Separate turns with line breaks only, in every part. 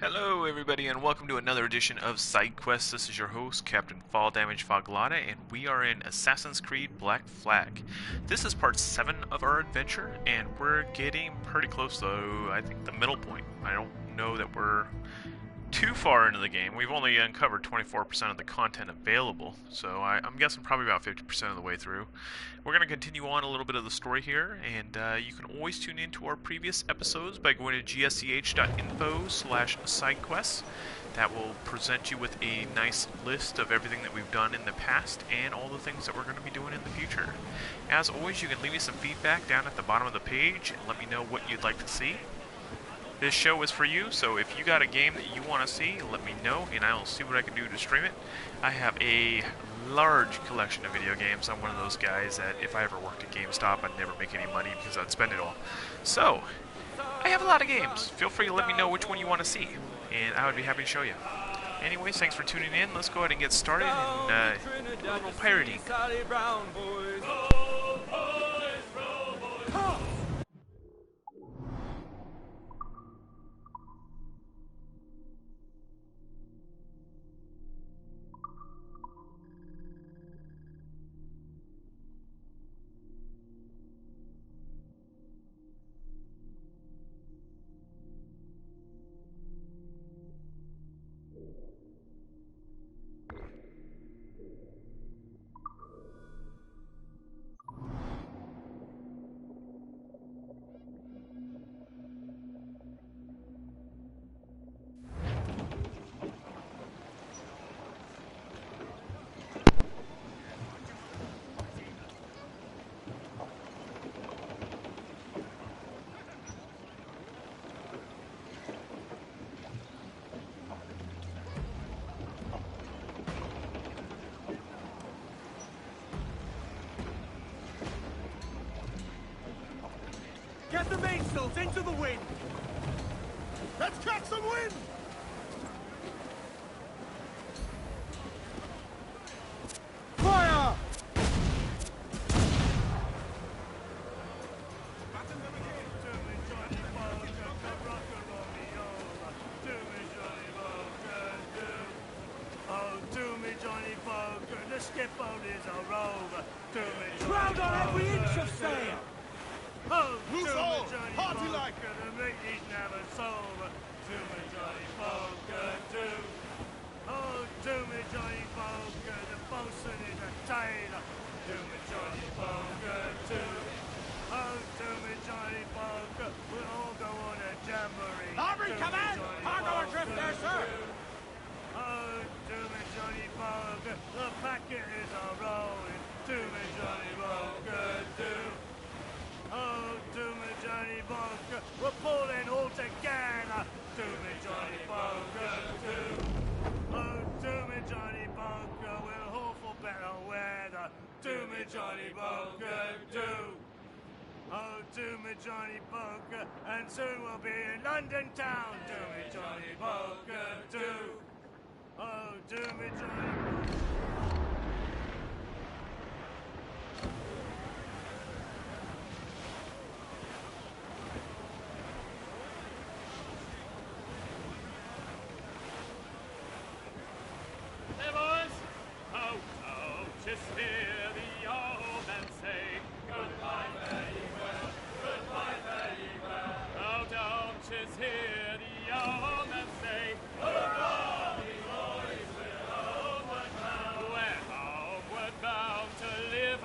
Hello, everybody, and welcome to another edition of SideQuest. This is your host, Captain Fall Damage Foglata, and we are in Assassin's Creed Black Flag. This is part 7 of our adventure, and we're getting pretty close to, I think, the middle point. I don't know that we're too far into the game. We've only uncovered 24% of the content available, so I'm guessing probably about 50% of the way through. We're going to continue on a little bit of the story here, and you can always tune into our previous episodes by going to gsch.info/sidequests. That will present you with a nice list of everything that we've done in the past and all the things that we're going to be doing in the future. As always, you can leave me some feedback down at the bottom of the page and let me know what you'd like to see. This show is for you, so if you got a game that you want to see, let me know, and I'll see what I can do to stream it. I have a large collection of video games. I'm one of those guys that if I ever worked at GameStop, I'd never make any money because I'd spend it all. So, I have a lot of games. Feel free to let me know which one you want to see, and I would be happy to show you. Anyways, thanks for tuning in. Let's go ahead and get started and do a little pirating.
Get the mainsails into the wind! Let's catch some wind! Fire!
Oh, do me, Johnny Poker, the skip boat is a rover. Do me,
Crowd on every inch of sail!
Oh,
Loose
do me,
all,
Johnny
hearty
Poker,
like.
the meat is never sober. Do me, Johnny Poker, do. Oh, do me, Johnny Poker, the bosun is a tailor. Do me, Johnny Poker, do. Oh, do me, Johnny Poker, we'll all go on a jamboree.
Aubrey,
Do
come
me,
in!
Johnny
Cargo adrift
Poker,
there, sir!
do. Oh, do me, Johnny Poker, the packet is a rolling. Do me, Johnny Poker, do. Oh, do me, Johnny Poker, we're pulling all together. Do me, Johnny Poker, do. Oh, do me, Johnny Poker, we'll haul for better weather. Do me, Johnny Poker, do. Oh, do me, Johnny Poker, and soon we'll be in London town. Do me, Johnny Poker, do. Oh, do me, Johnny Poker.
Hey boys! Oh, oh, just hear the old man say goodbye, very well, goodbye, very well. Oh, don't just hear the old man say goodbye, boys, we're homeward bound. We're homeward bound to live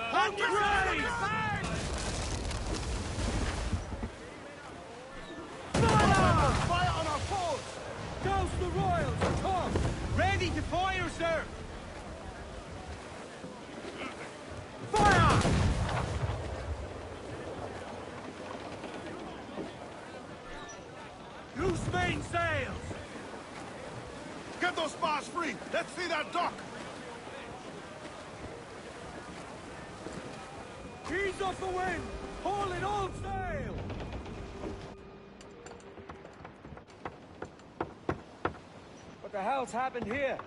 Fire on our forts! Douse the royals, come! Ready to fire, sir! Fire! Loose mainsails!
Get those spars free! Let's see that dock!
Ease off the wind! Haul in all sail! What the hell's happened here?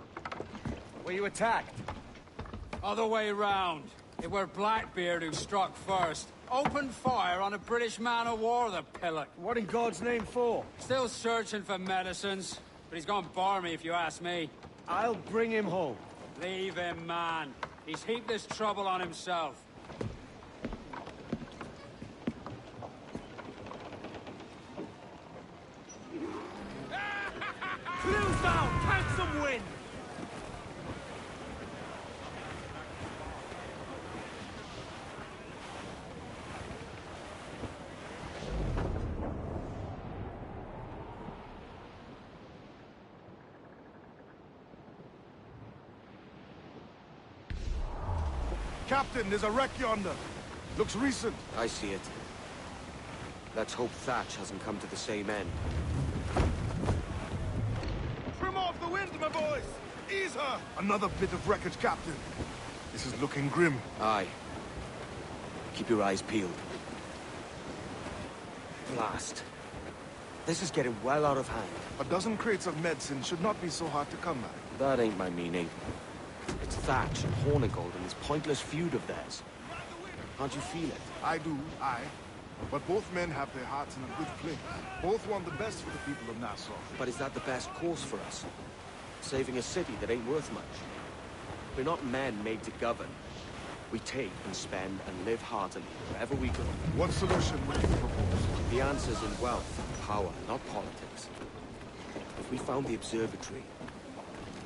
Were you attacked?
Other way round. It were Blackbeard who struck first. Opened fire on a British man-of-war, the pillock.
What in God's name for?
Still searching for medicines. but he's gone barmy if you ask me.
I'll bring him home.
Leave him, man. He's heaped this trouble on himself.
Clews down! Catch some wind!
Captain, there's a wreck yonder. Looks recent.
I see it. Let's hope Thatch hasn't come to the same end.
Trim off the wind, my boys! Ease her! Another bit of wreckage, Captain. This is looking grim.
Aye. Keep your eyes peeled. Blast. This is getting well out of hand.
A dozen crates of medicine should not be so hard to come at.
That ain't my meaning. It's Thatch and Hornigold and this pointless feud of theirs. Can't you feel it?
I do, aye. But both men have their hearts in a good place. Both want the best for the people of Nassau.
But is that the best course for us? Saving a city that ain't worth much? We're not men made to govern. We take and spend and live heartily wherever we go.
What solution would you propose?
The answer's in wealth and power, not politics. If we found the observatory,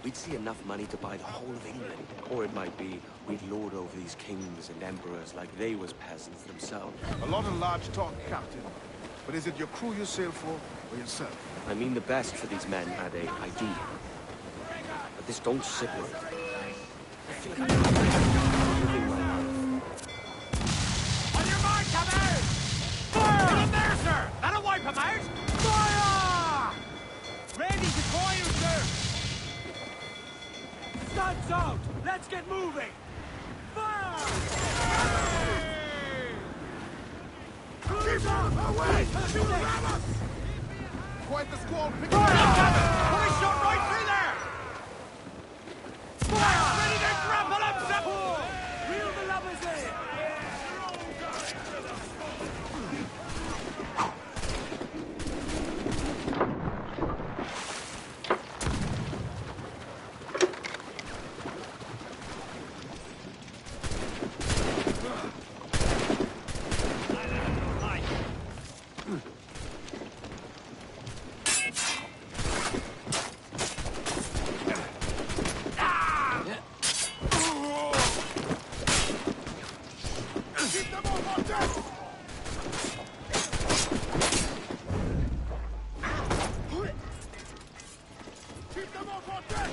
we'd see enough money to buy the whole of England. Or it might be, we'd lord over these kings and emperors like they was peasants themselves.
A lot of large talk, Captain. But is it your crew you sail for, or yourself?
I mean the best for these men, Ade, I do. But this don't sit with me. I feel like I'm living my life.
On your mark, come out! Fire! Get him there, sir! That'll wipe him out! Fire! Ready to fire, sir! Guns out! Let's get moving! Fire!
Keep on away! You will ram us! Quite the squall picking
Fire!
up!
Put a shot right through there! Fire! Ready to grapple him, sir! Reel the lubbers in!
Keep them off on deck! Keep them off on deck!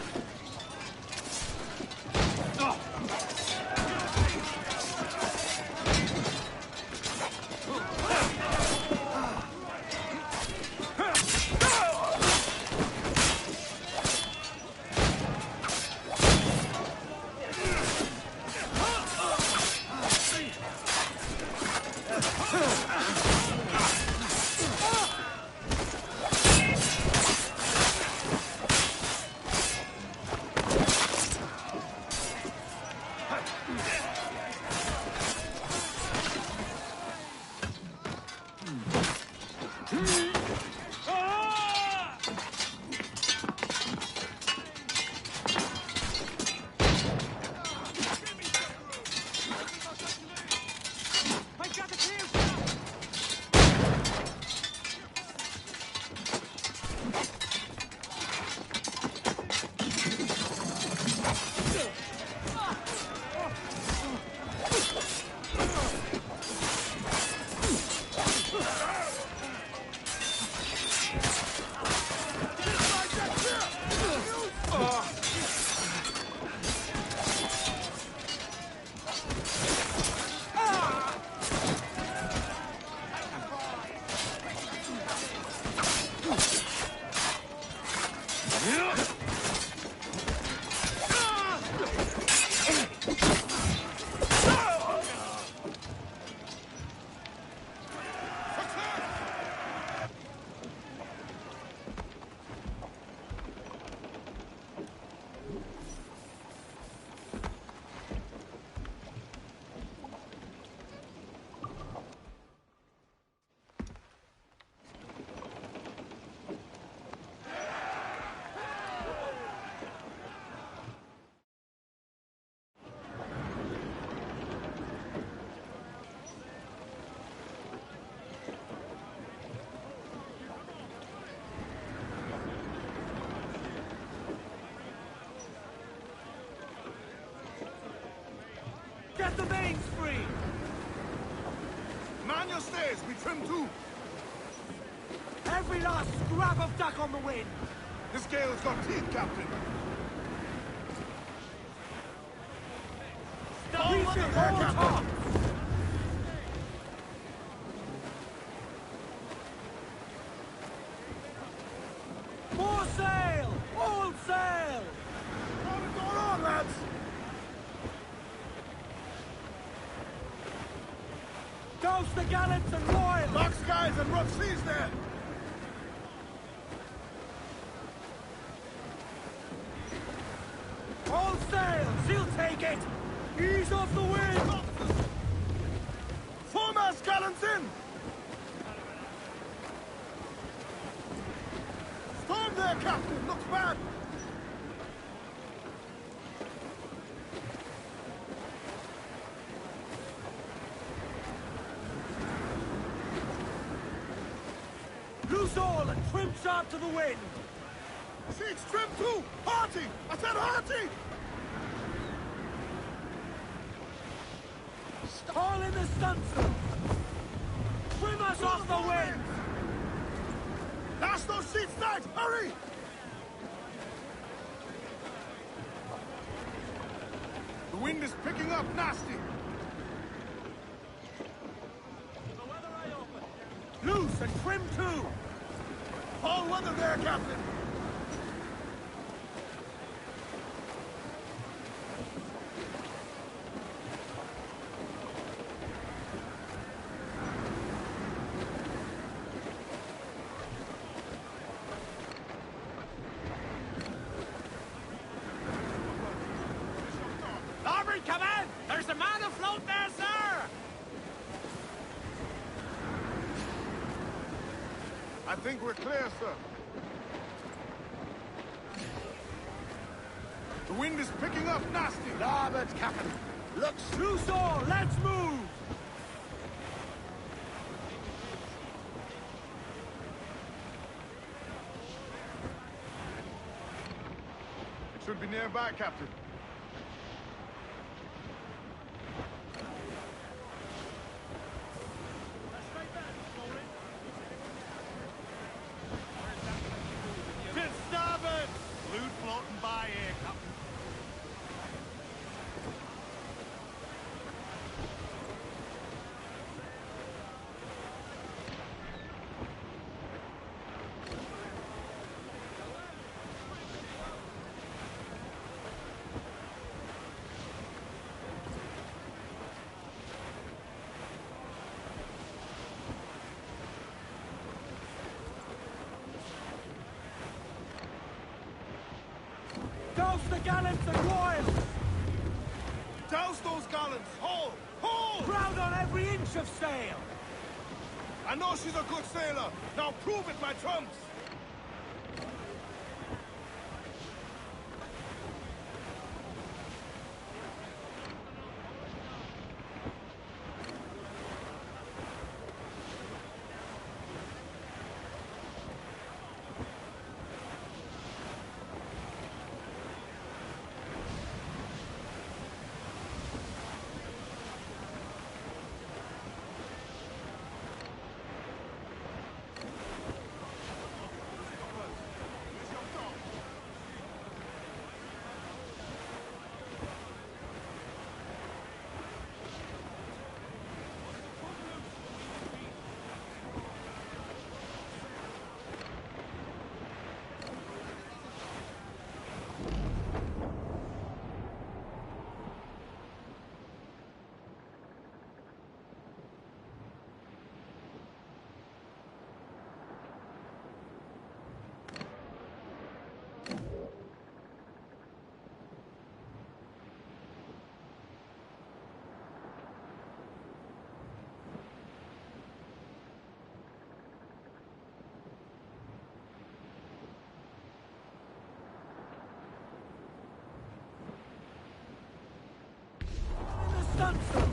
Set the mains free!
Man your stays, we trim too.
Every last scrap of duck on the wind!
This gale's got teeth, Captain.
Reef it all tops! More sail! All sail!
What is going on, lads?
Douse the gallants and royals!
Dark skies and rough seas there.
All sails! He'll take it! Ease off the wind!
Foremast gallants in! Storm there, Captain! Looks bad!
Loose all and trim sharp to the wind!
Sheets trim too! Hearty! I said hearty!
Haul in the stunsail! Trim us off the wind!
Lash those sheets tight! Hurry! The wind is picking up nasty.
Loose and trim too!
All weather there, Captain!
Larboard, come in! There's a man afloat there, sir!
I think we're clear, sir. The wind is picking up nasty.
Larboard, Captain! Looks loose all! Let's move!
It should be nearby, Captain.
To starboard! Loot floating by here, Captain. Douse the gallants and royals!
Douse those gallants! Haul! Haul!
Crowd on every inch of sail!
I know she's a good sailor. Now prove it, my trumps!
Stunsail!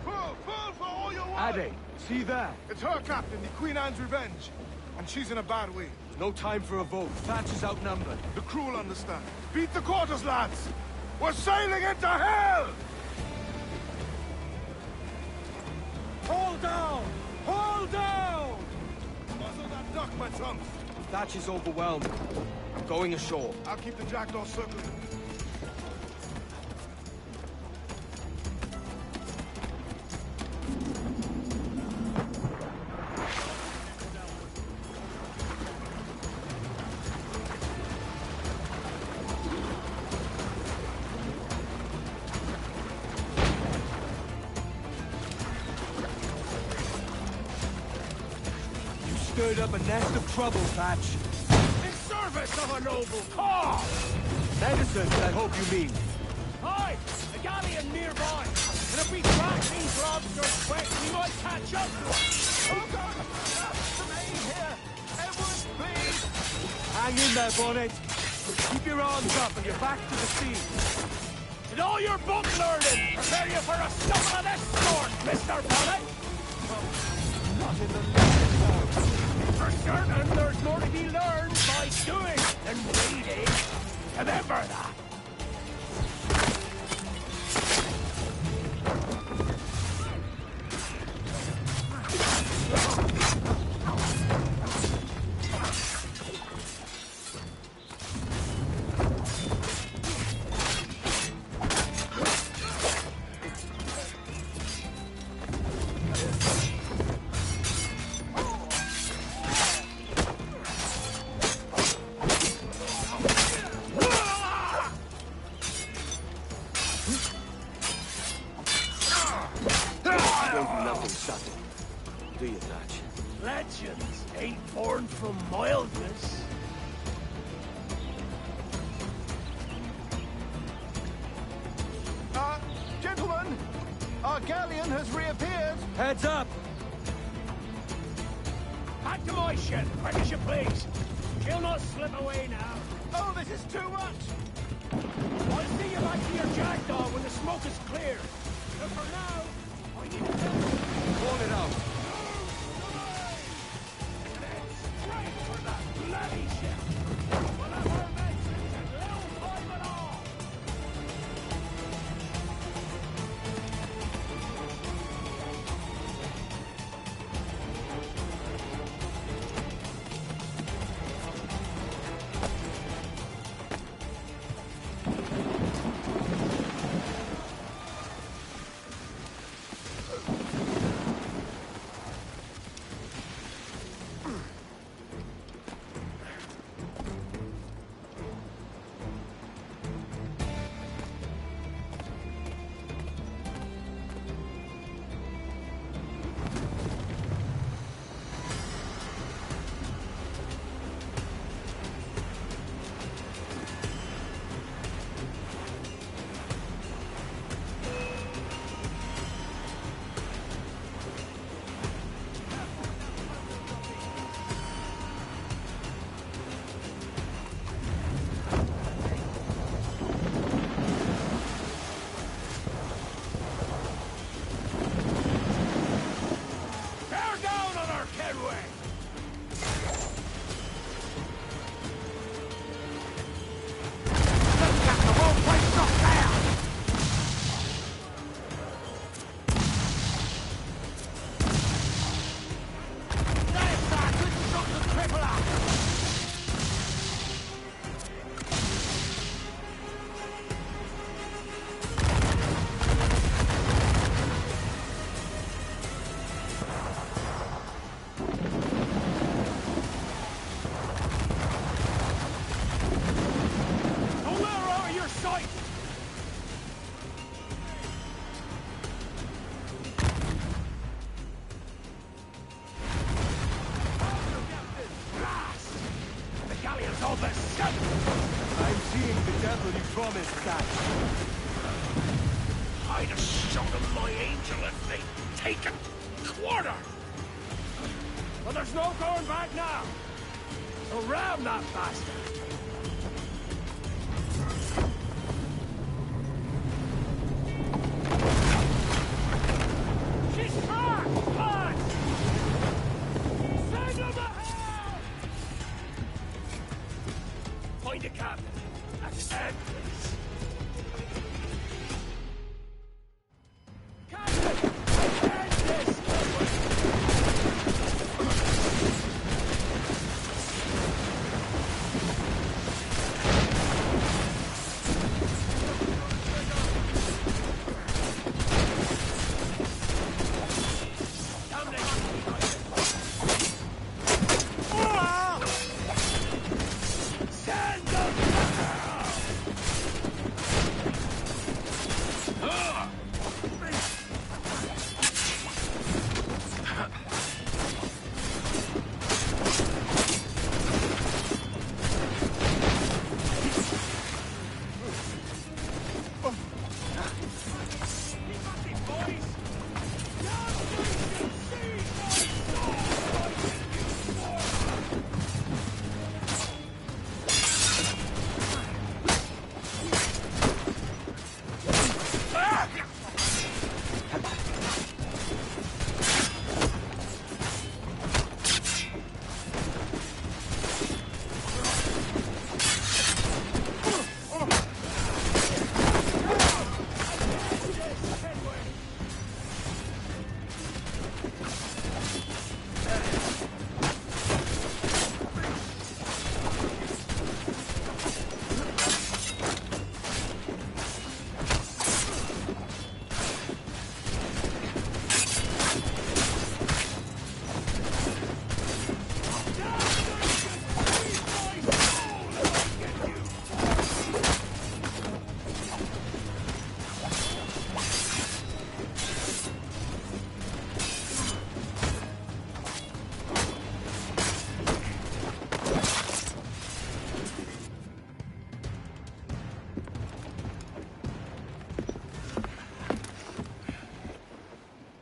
Pull for all your work!
Ade, see there?
It's her, Captain, the Queen Anne's Revenge. And she's in a bad way.
No time for a vote. Thatch is outnumbered.
The crew will understand. Beat the quarters, lads! We're sailing into hell!
Hold down! Hold down!
Muzzle that duck, my chums!
Thatch is overwhelmed. I'm going ashore.
I'll keep the jackdaw circling.
Stirred up a nest of trouble, Thatch.
In service of a noble cause!
Medicine, I hope you mean.
Aye, a galleon nearby. And if we track these lobsters quick, we might catch up to them. Oh God! The maid here! Edward, please!
Hang in there, Bonnet. Keep your arms up and your back to the sea.
And all your book learning, prepare you for a stumble of this sort, Mr. Bonnet! Not in the least form. For certain, there's more to be learned by doing than reading. Remember that.
Do you, Thatch?
Legends ain't born from mildness.
Gentlemen, our galleon has reappeared.
Heads up!
Back to my ship, quick as you please. She'll not slip away now.
Oh, this is too much!
I'll see you back to your jackdaw when the smoke is cleared. But for now, I need to tell you.
Call it out.
And then straight for that bloody ship. Whatever makes it to little time at all.
I'm seeing the devil you promised, Thatch.
I'd have shown them my angel if they'd taken quarter. But there's no going back now. So ram that bastard. She's trapped! Lads! Signal the help! Find a captain. That's it, please.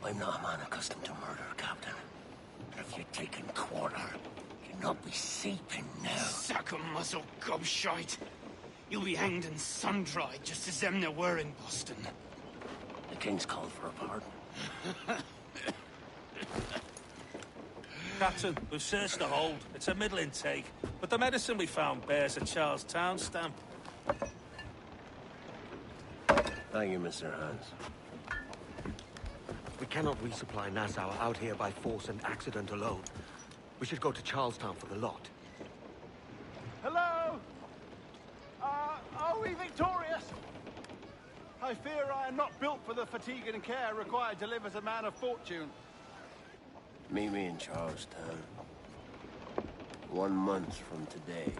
I'm not a man accustomed to murder, Captain. But if you're taking quarter, you'll not be seeping now.
Suck a muzzle, gobshite. You'll be hanged and sun-dried, just as them there were in Boston.
The King's called for a pardon.
Captain, we've searched the hold. It's a middling take, but the medicine we found bears a Charlestown stamp.
Thank you, Mr. Hans.
We cannot resupply Nassau out here by force and accident alone. We should go to Charlestown for the lot.
Hello? Are we victorious? I fear I am not built for the fatigue and care required to live as a man of fortune.
Meet me in Charlestown. 1 month from today.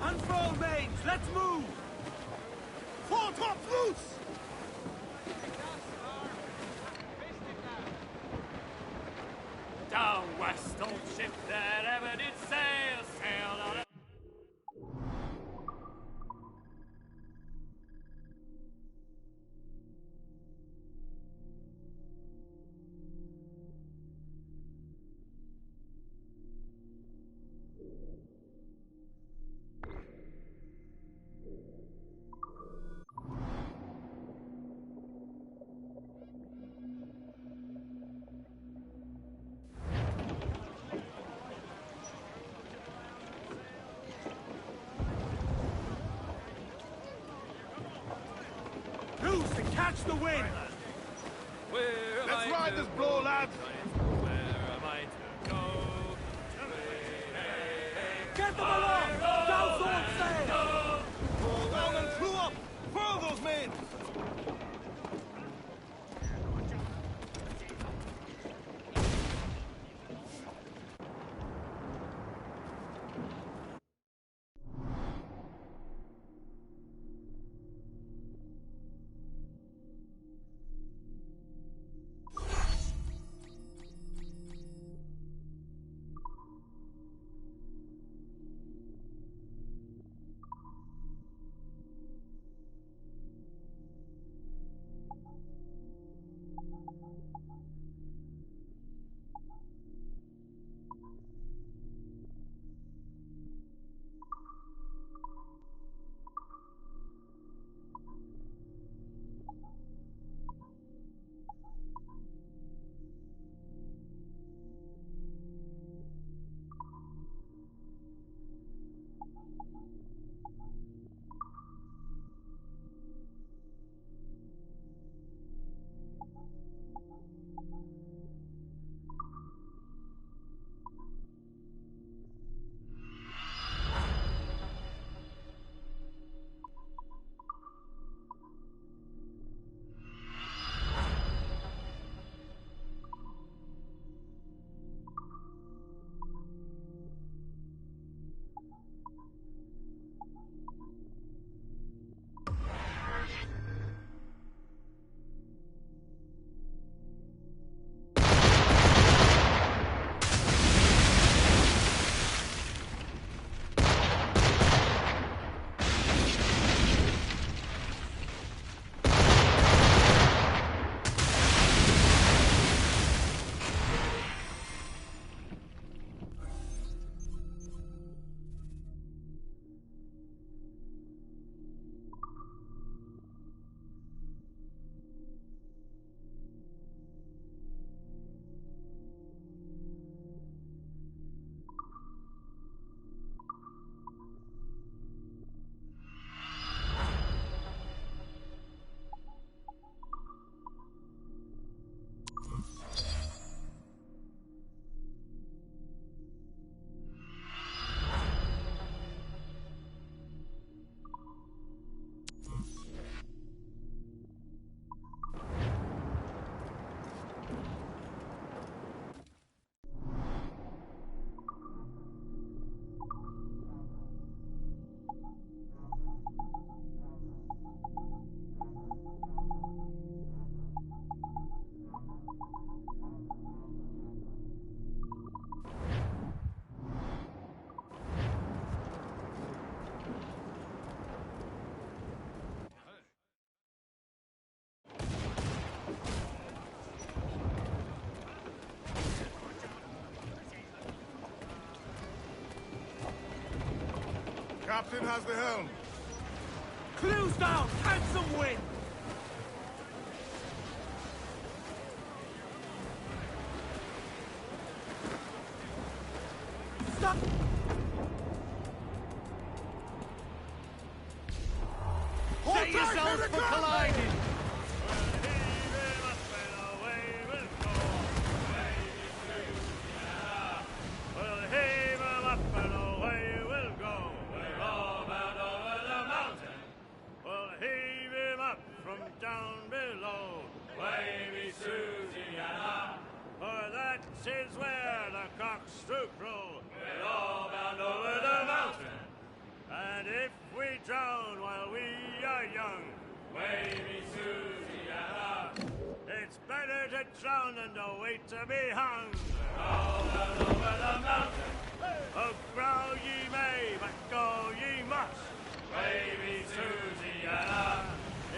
Unfurl mains, let's move! Fore top loose!
Down west, old ship that ever did sail, sailed on a...
Loose and catch the wind! Let's ride this blow, lads!
Where am I to go?
Get them along! Douse all sail! Pull down and crew up! Furl those men!
Captain has the helm.
Clues down! Handsome wind! Stop! Set yourselves for colliding!
We'll heave 'em up and away we'll go. We're all bound over the mountain. We'll heave him up from down below. Wavy Susiana, for that is where the cocks do crow. We're all bound over the mountain. And if we drown while we are young, Wavy Susiana, it's better to drown than to wait to be hung. We're all bound over the mountain. Oh, growl ye may, but go ye must. Wavy Susiana,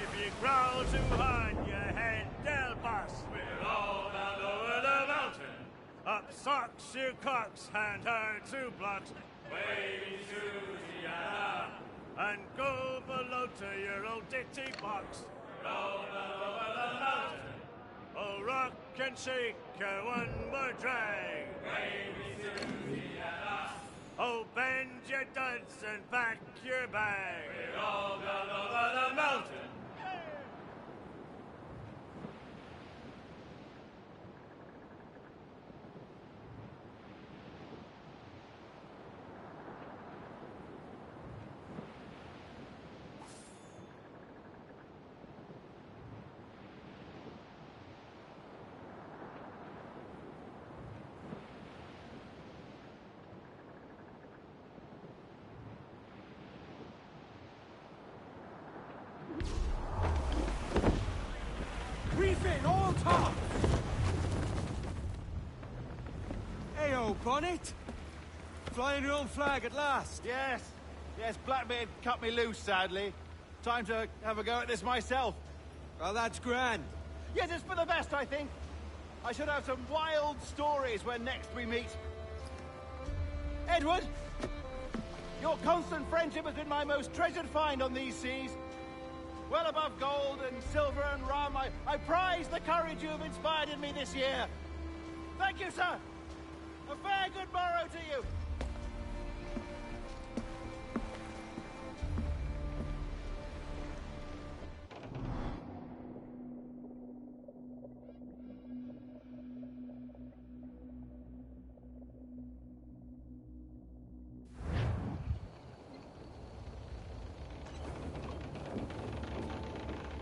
if you growl too hard, your head they'll bust. We're all bound over the mountain. Up socks, you cocks, and her two blocks. Wavy Susiana, and go below to your old ditty box. We're all bound over the mountain. Oh, rock and shake her one more drag. Wavy Susiana. Oh, bend your duds and pack your bag. We're all down over the mountain.
Reef in, all top! Ayo, Bonnet! Flying your own flag at last!
Yes, Blackbeard cut me loose, sadly. Time to have a go at this myself.
Well, that's grand.
Yes, it's for the best, I think. I should have some wild stories when next we meet. Edward! Your constant friendship has been my most treasured find on these seas. Well above gold and silver and rum, I prize the courage you have inspired in me this year. Thank you, sir. A fair good morrow to you.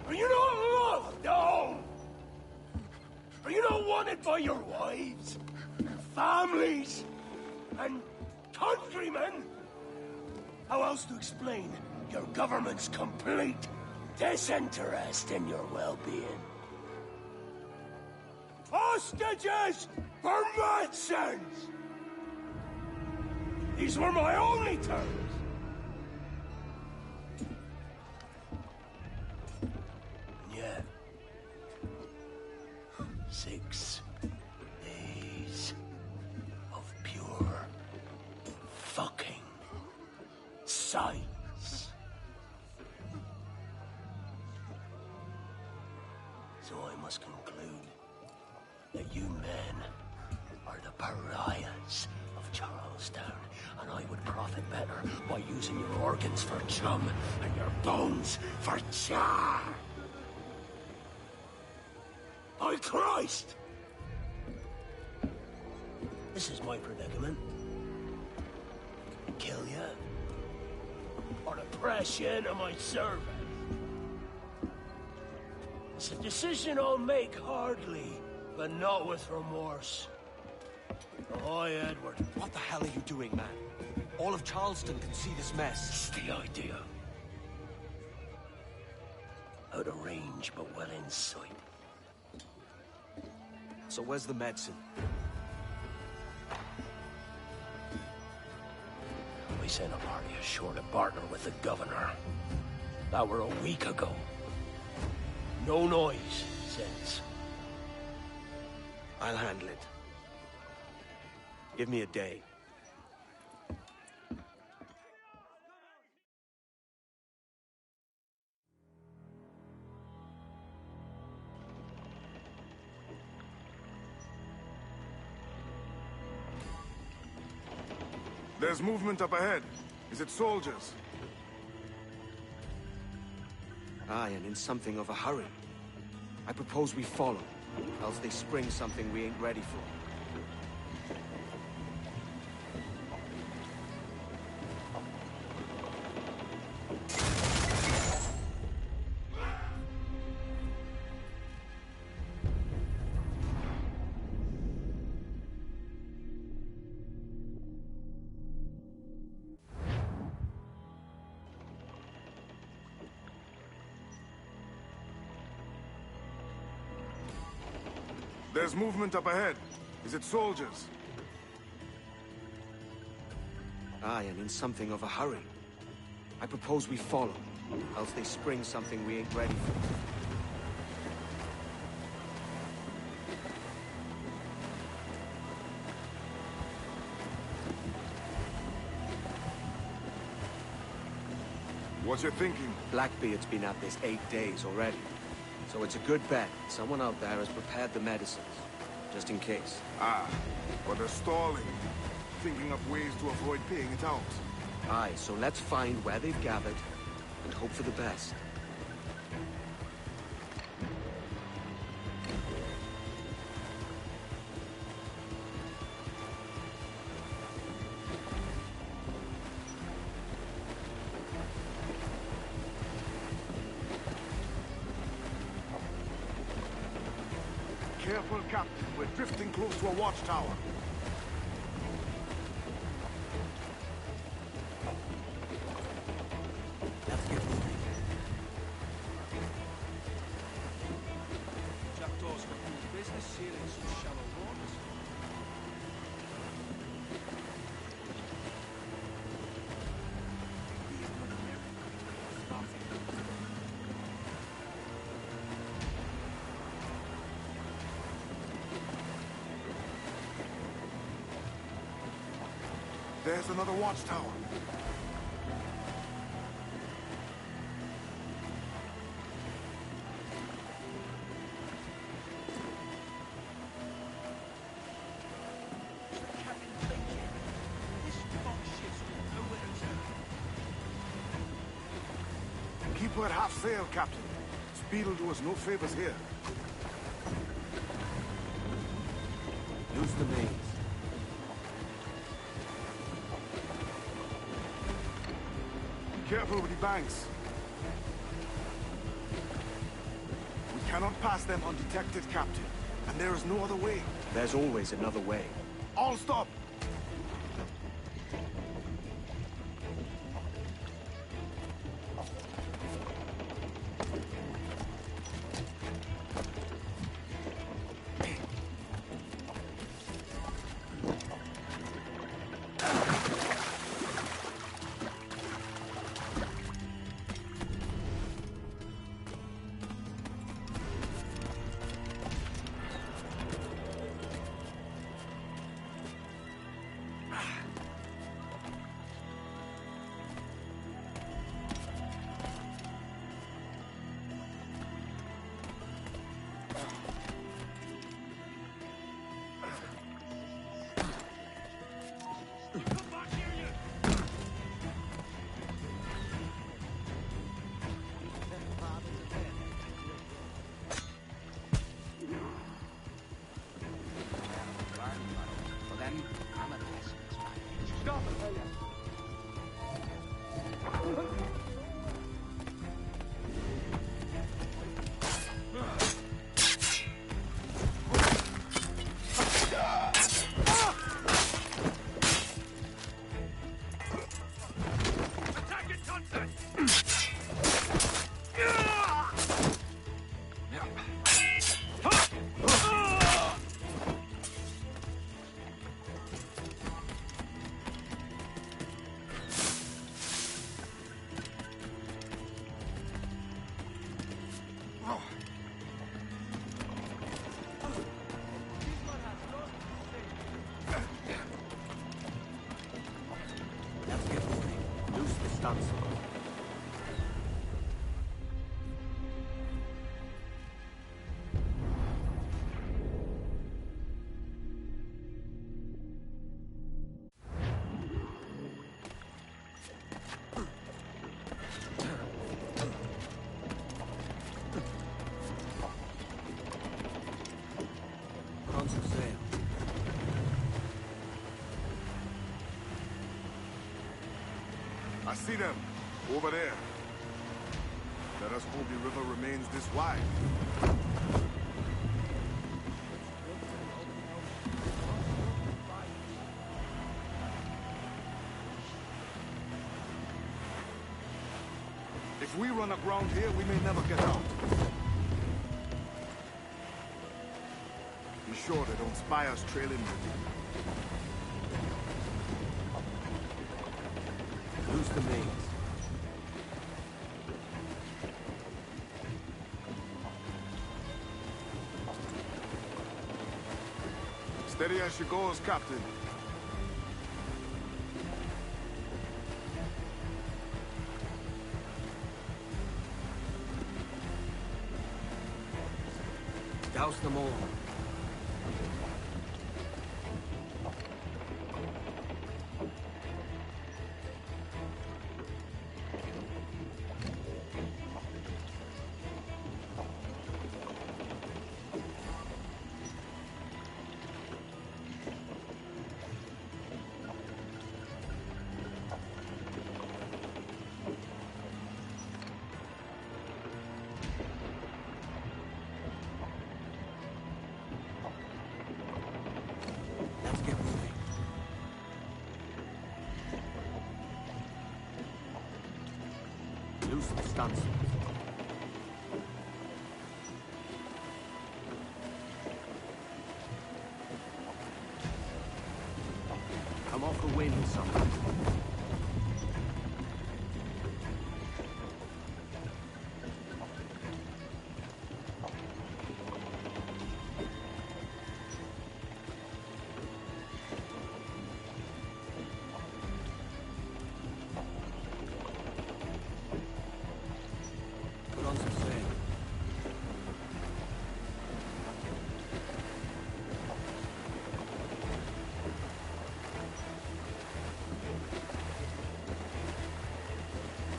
Are you not loved? No! Are you not wanted by your wives, families, and countrymen? How else to explain your government's complete disinterest in your well-being? Hostages for medicines! These were my only terms. Yet, 6 days of pure fucking silence. So I must conclude that you men are the pariahs of Charlestown, and I would profit better by using your organs for chum and your bones for char. By Christ! This is my predicament. Kill you, or to press you into my service. It's a decision I'll make hardly, but not with remorse. Ahoy, Edward.
What the hell are you doing, man? All of Charleston can see this mess.
It's the idea. Out of range, but well in sight.
So where's the medicine?
We sent a party ashore to partner with the governor. That were a week ago. No noise since.
I'll handle it. Give me a day.
There's movement up ahead. Is it soldiers?
Aye, and in something of a hurry. I propose we follow, else they spring something we ain't ready for.
There's movement up ahead. Is it soldiers?
Aye, and in something of a hurry. I propose we follow, else they spring something we ain't ready for.
What you thinking?
Blackbeard's been at this 8 days already. So it's a good bet. Someone out there has prepared the medicines. Just in case.
Ah, but they're stalling. Thinking up ways to avoid paying it out.
Aye, so let's find where they've gathered and hope for the best.
Careful, Captain. We're drifting close to a watchtower.
Jackdaw's got no business sailing some shallow waters.
There's another watchtower. Keep her at half sail, Captain. Speed'll do us no favors here.
Use the mains.
Careful with the banks. We cannot pass them undetected, Captain. And there is no other way.
There's always another way.
All stop! I see them. Over there. Let us hope the river remains this wide. If we run aground here, we may never get out. Be sure they don't spy us trailing.
Loose the mains.
Steady as she goes, Captain.
Douse them all. Let's get moving. Loose the stunsails. Come off the wind, someone. Put on some sail.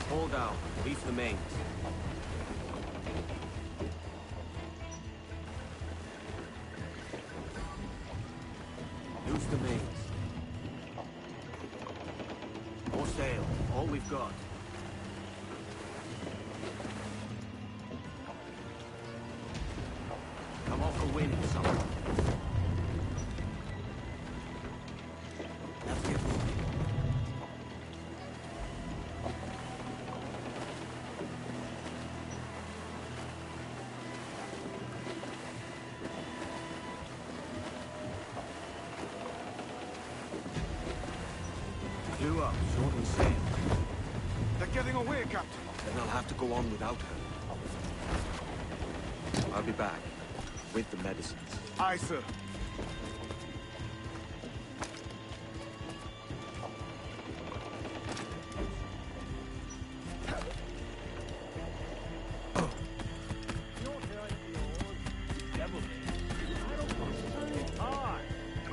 Hold down. Reef the mains. Loose the mains. More sail. All we've got. Come off the wind, someone. Let's get moving. Clew up, shorten sail.
They're getting away, Captain.
Then I'll have to go on without her. I'll be back. With the medicines.
Aye, sir.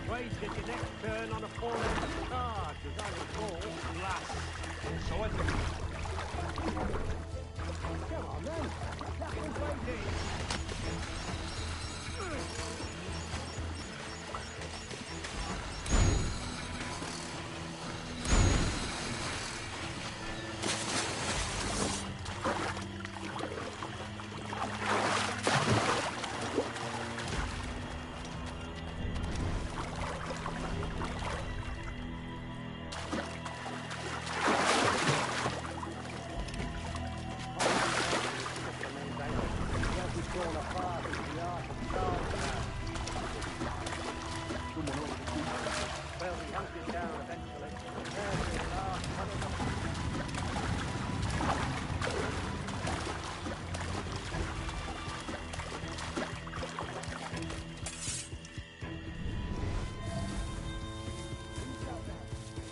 Wait, get your next turn on a falling card, because I recall last. So I come on then. That was waiting. Well, we hunted down eventually. There's the last one of them.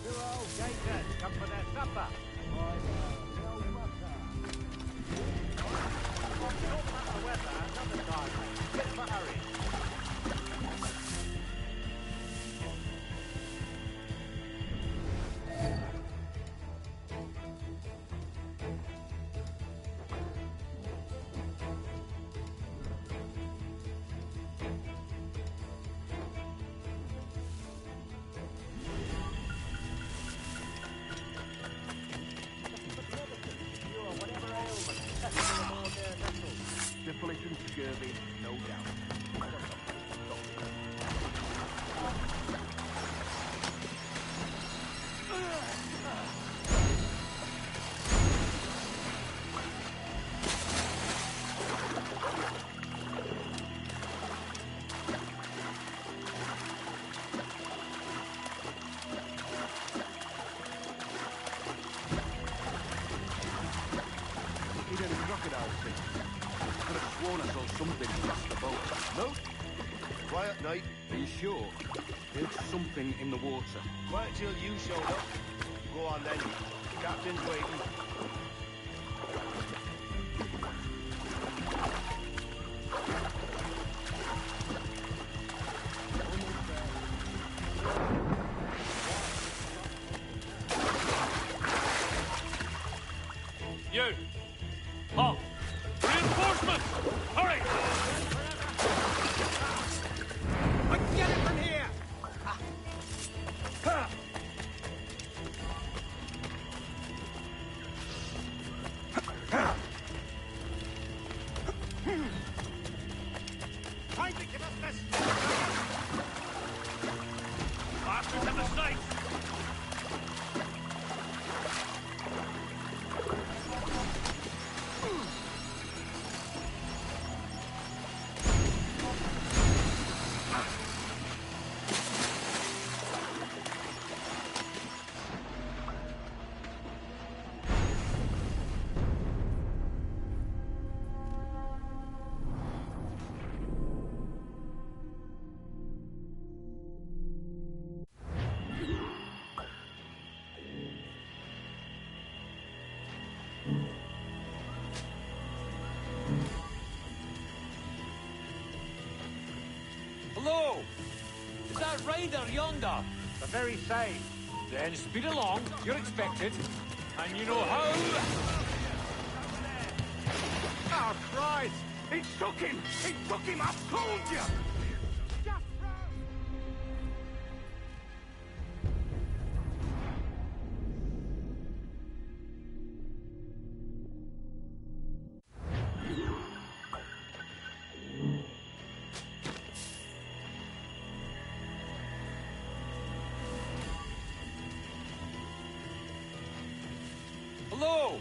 Two old gators come for their supper. No matter weather, another time. Get for hurry.
scurvy, no doubt.
Quiet night. Are you sure? There's something in the water.
Wait till you showed up. Go on then. Captain's waiting.
You! Halt! Reinforcements! Hurry!
I can get it from here!
Time to give us this! Bastards in the sights!
Hello! Is that Ryder yonder?
The very same.
Then speed along, you're expected. And you know how...
Oh, Christ! He took him! He took him! I told you!
Hello!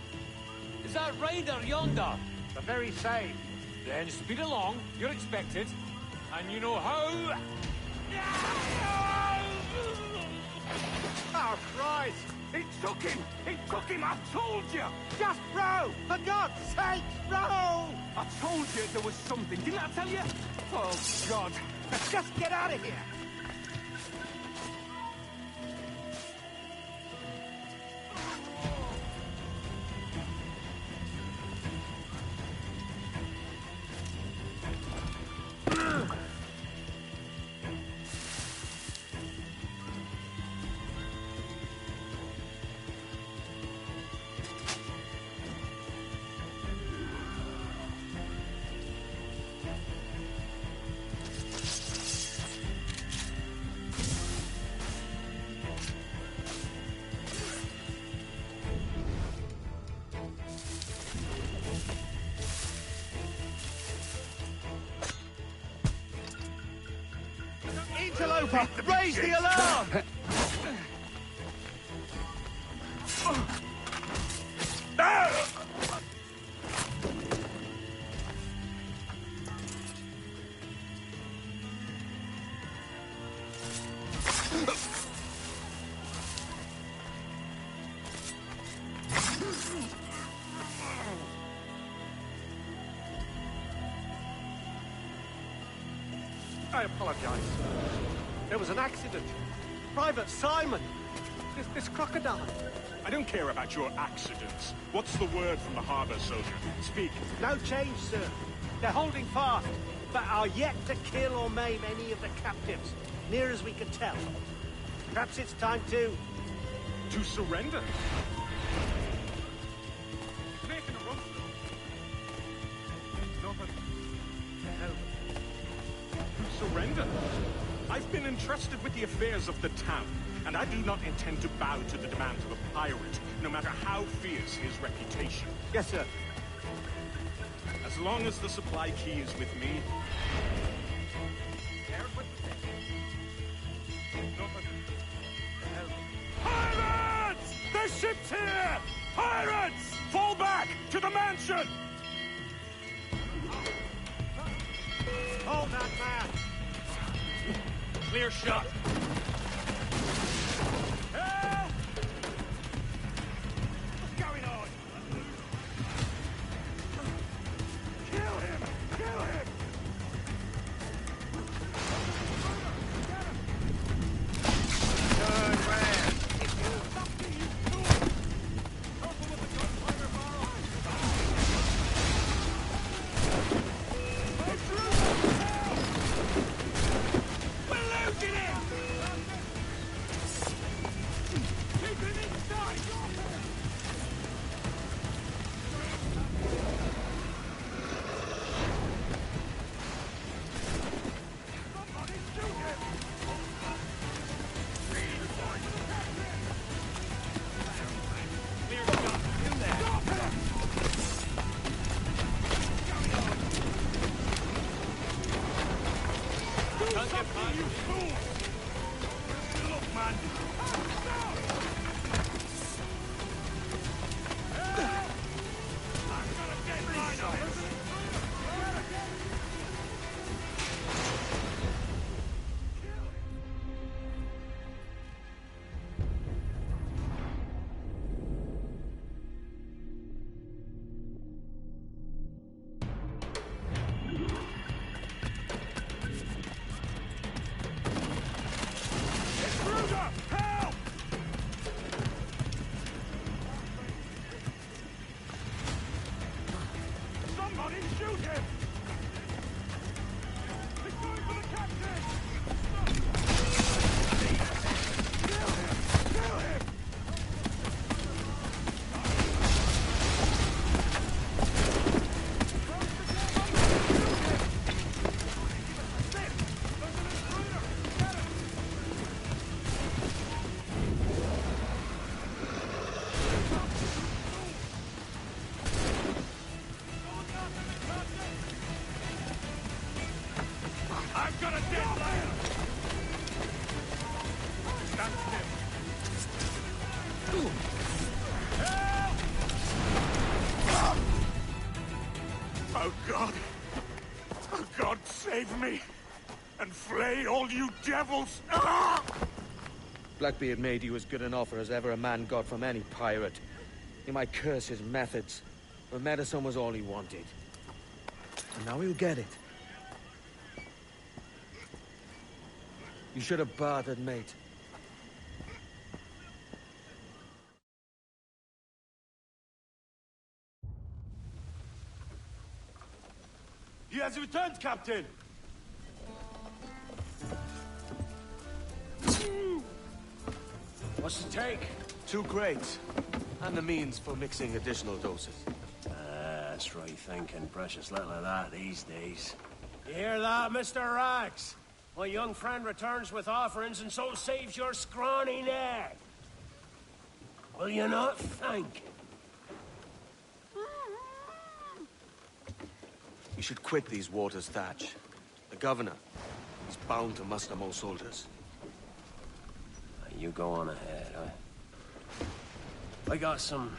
Is that Ryder yonder?
The very same.
Then speed along, you're expected. And you know how...
Oh, Christ! He took him! He took him! I told you! Just row! For God's sake, row! I told you there was something. Didn't I tell you? Oh, God. Let's just get out of here. Interloper! Raise the alarm! I apologize. There was an accident. Private Simon. This crocodile.
I don't care about your accidents. What's the word from the harbor, soldier? Speak.
No change, sir. They're holding fast, but are yet to kill or maim any of the captives, near as we can tell. Perhaps it's time to
surrender?
Making a run for it. Nothing.
To surrender? I've been entrusted with the affairs of the town, and I do not intend to bow to the demands of a pirate, no matter how fierce his reputation.
Yes, sir.
As long as the supply key is with me. Pirates! The ship's here! Pirates! Fall back! To the mansion!
Hold that man!
Clear shot!
Help! What's going on? Kill him! Kill him! Turn round!
Oh God! Oh God, save me! And flay all you devils! Ah!
Blackbeard made you as good an offer as ever a man got from any pirate. He might curse his methods, but medicine was all he wanted. And now he'll get it. You should have bartered, mate.
He has returned, Captain!
What's the take? 2 crates. And the means for mixing additional doses.
That's right thinking. Precious little of that these days.
You hear that, Mr. Rags? My young friend returns with offerings and so saves your scrawny neck.
Will you not thank him?
You should quit these waters, Thatch. The governor, he's bound to muster more soldiers.
You go on ahead, I got some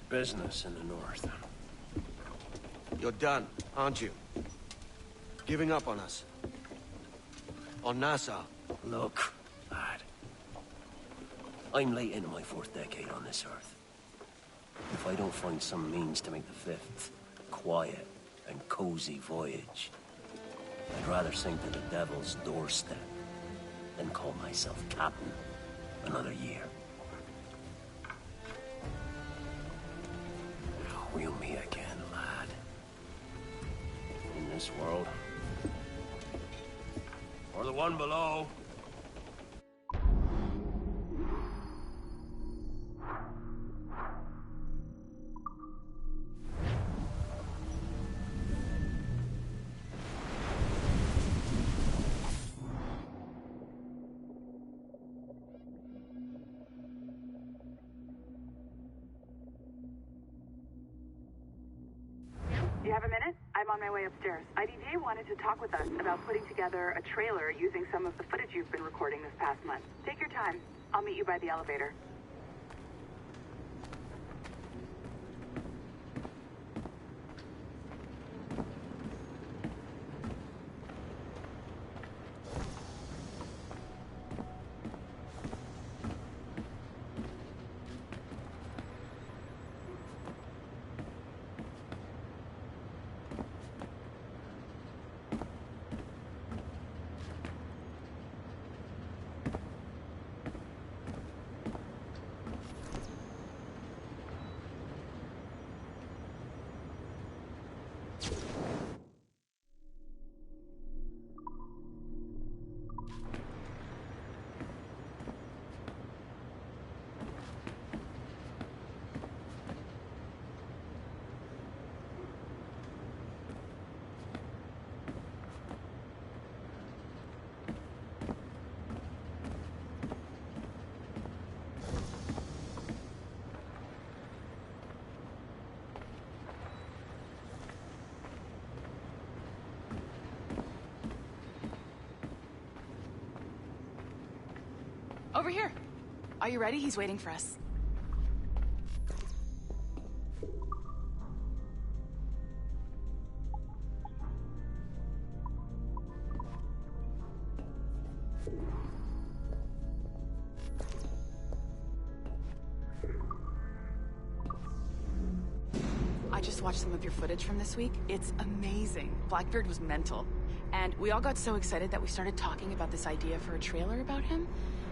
business in the north.
You're done, aren't you? Giving up on us? On Nassau?
Look, lad. I'm late into my 4th decade on this earth. If I don't find some means to make the 5th quiet and cozy voyage, I'd rather sink to the devil's doorstep than call myself captain another year. We'll meet again, lad. In this world. Or the one below.
Do you have a minute? I'm on my way upstairs. IDJ wanted to talk with us about putting together a trailer using some of the footage you've been recording this past month. Take your time. I'll meet you by the elevator.
Over here. Are you ready? He's waiting for us. I just watched some of your footage from this week. It's amazing. Blackbeard was mental. And we all got so excited that we started talking about this idea for a trailer about him.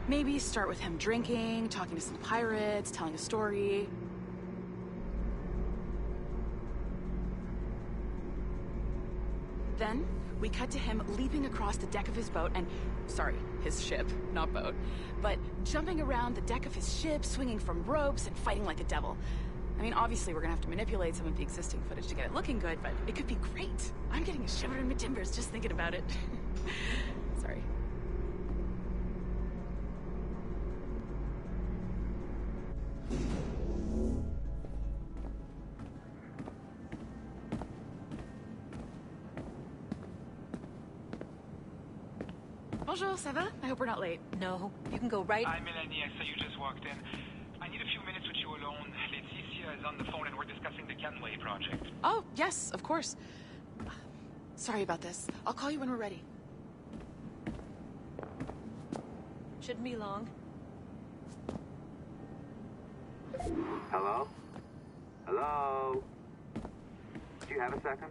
Maybe start with him drinking, talking to some pirates, telling a story. Then, we cut to him leaping across the deck of his boat and... Sorry, his ship, not boat. But jumping around the deck of his ship, swinging from ropes, and fighting like a devil. I mean, obviously we're gonna have to manipulate some of the existing footage to get it looking good, but it could be great. I'm getting a shiver in my timbers just thinking about it. Sorry. Bonjour, ça va? I hope we're not late.
No, you can go right...
Hi, Melanie. I saw you just walked in. I need a few minutes with you alone. Laeticia is on the phone and we're discussing the Canway project.
Oh, yes, of course. Sorry about this. I'll call you when we're ready.
Shouldn't be long.
Hello? Hello? Do you have a second?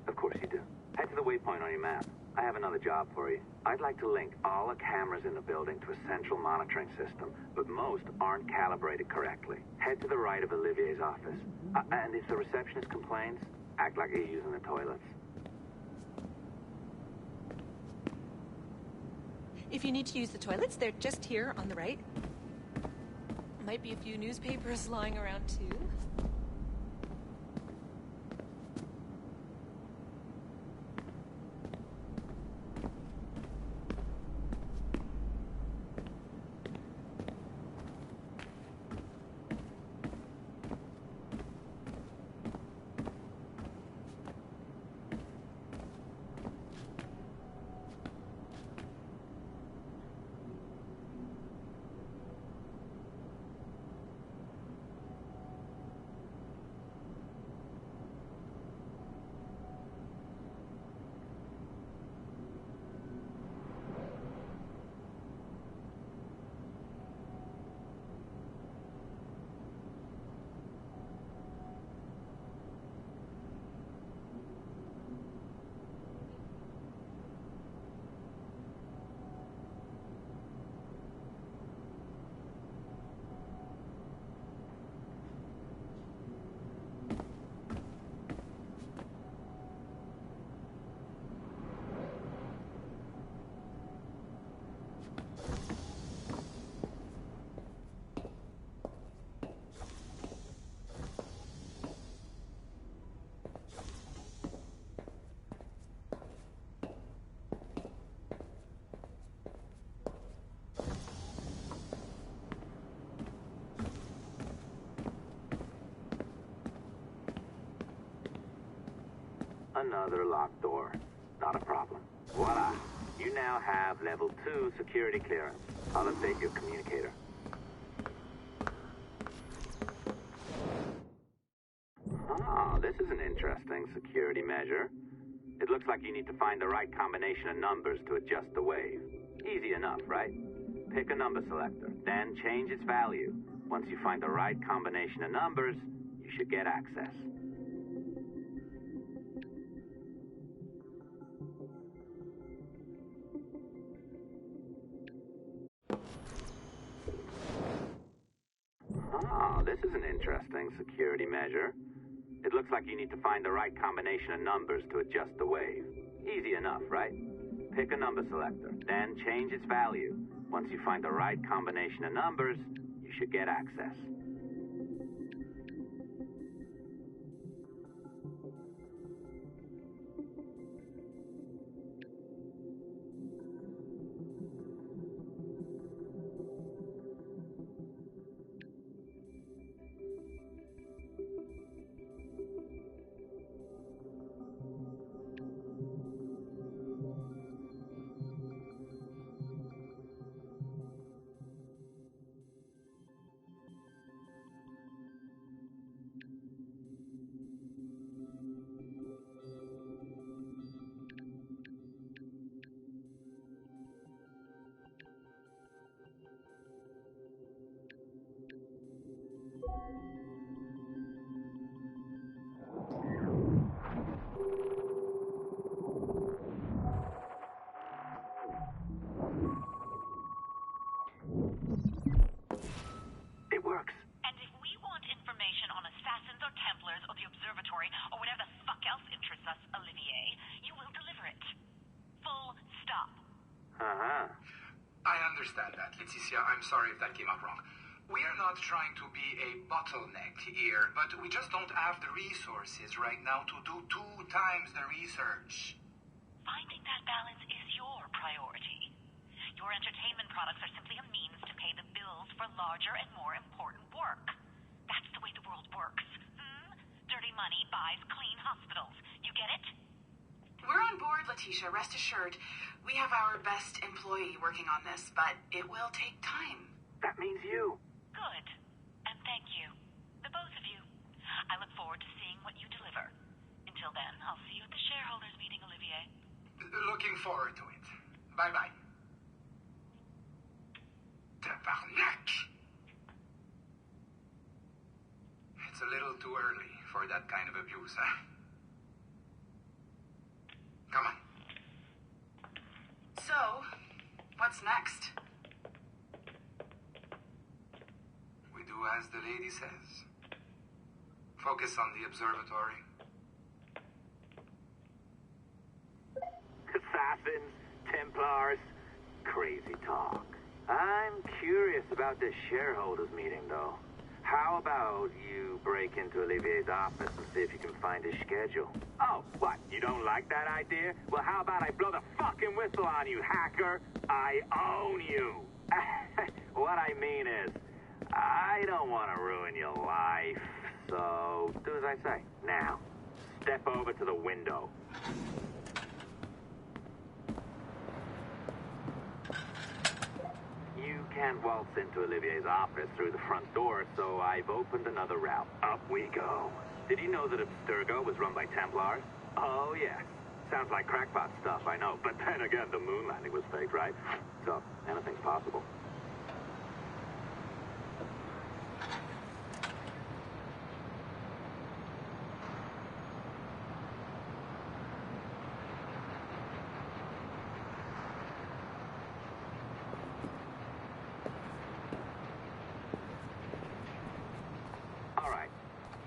Of course you do. Head to the waypoint on your map. I have another job for you. I'd like to link all the cameras in the building to a central monitoring system, but most aren't calibrated correctly. Head to the right of Olivier's office. And if the receptionist complains, act like you're using the toilets.
If you need to use the toilets, they're just here on the right. Might be a few newspapers lying around too.
Another locked door. Not a problem. Voila. You now have level 2 security clearance. I'll update your communicator. Ah, this is an interesting security measure. It looks like you need to find the right combination of numbers to adjust the wave. Easy enough, right? Pick a number selector, then change its value. Once you find the right combination of numbers, you should get access. Ah, this is an interesting security measure. It looks like you need to find the right combination of numbers to adjust the wave. Easy enough, right? Pick a number selector, then change its value. Once you find the right combination of numbers, you should get access.
I'm sorry if that came out wrong. We are not trying to be a bottleneck here, but we just don't have the resources right now to do 2 times the research.
Finding that balance is your priority. Your entertainment products are simply a means to pay the bills for larger and more important work. That's the way the world works. Dirty money buys clean hospitals. You get it?
We're on board, Letitia, rest assured. We have our best employee working on this, but it will take time.
That means you.
Good. And thank you. The both of you. I look forward to seeing what you deliver. Until then, I'll see you at the shareholders meeting, Olivier.
Looking forward to it. Bye-bye. Tabarnak! It's a little too early for that kind of abuse, huh? Come on.
So, what's next?
We do as the lady says. Focus on the observatory.
Assassins, Templars, crazy talk. I'm curious about this shareholders meeting, though. How about you break into Olivier's office and see if you can find his schedule? Oh, what? You don't like that idea? Well, how about I blow the fucking whistle on you, hacker? I own you. What I mean is, I don't want to ruin your life. So, do as I say. Now, step over to the window. You can't waltz into Olivier's office through the front door, so I've opened another route. Up we go. Did you know that Abstergo was run by Templars? Oh, yes. Sounds like crackpot stuff, I know. But then again, the moon landing was fake, right? So, anything's possible.